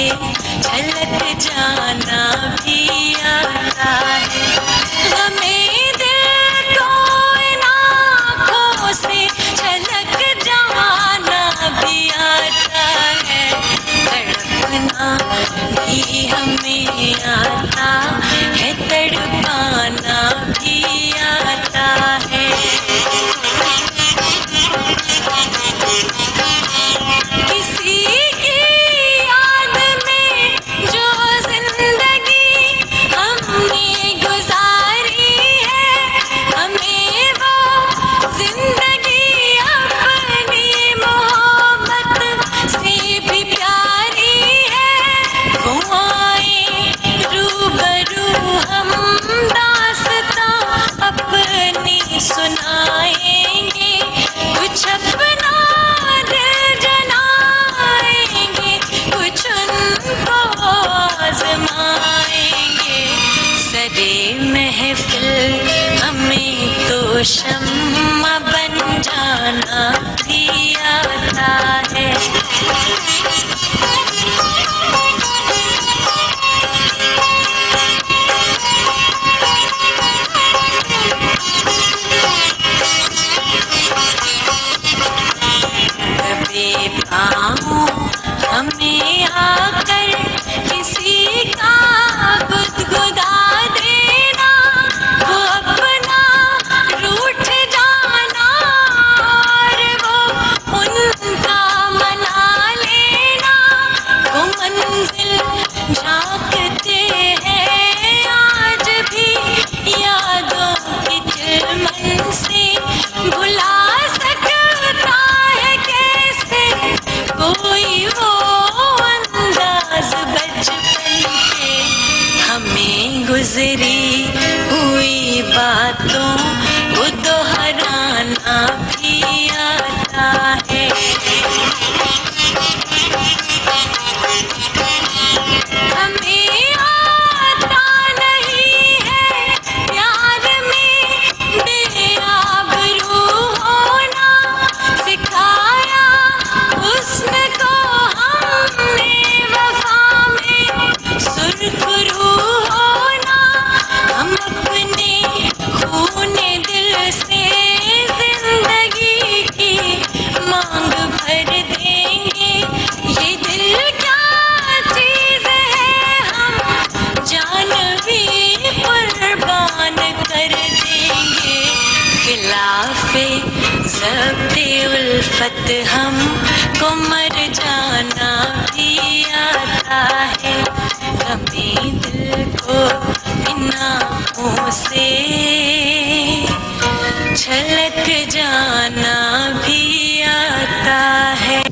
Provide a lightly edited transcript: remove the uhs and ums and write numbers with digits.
छलक जाना भी आता है। हमें दिल को इन आँखों से छलक जाना भी आता है। तड़पना भी हमें आता है, तड़पाना भी आता है। किसी की याद में जो जिंदगी हमने गुजारी है, हमें वो जिंदगी अपनी मोहब्बत से भी प्यारी है। वो आए रूबरू हम दास्तां अपनी सुनाएंगे, कुछ अपना दिल जलाएंगे, कुछ उनको आजमाएंगे। सरे महफिल हमें तो शम्मा बन जाना भी आता है। बेपाओं हमें आकर किसी का गुदगुदा देना, वो अपना रूठ जाना और वो उनका मना लेना। वो मंजिल झांकते हैं आज भी यादों की चिलमन से, भुला सकता है कैसे कोई वो अंदाज बचपन के। हमें गुजरी हुई बातों को दोहराना भी आता है। हमें आता नहीं है प्यार में बेआबरू होना, सिखाया हुस्न को हमने वफा में सुरखरू होना। हम अपने खूने दिल से जिंदगी की मांग भर देंगे। ये दिल क्या चीज है, हम जान भी कुर्बान कर देंगे। खिलाफे ज़ब्ते उल्फत हमको मर जाना भी आता है। हमें दिल को इन आँखों से छलक जाना भी आता है।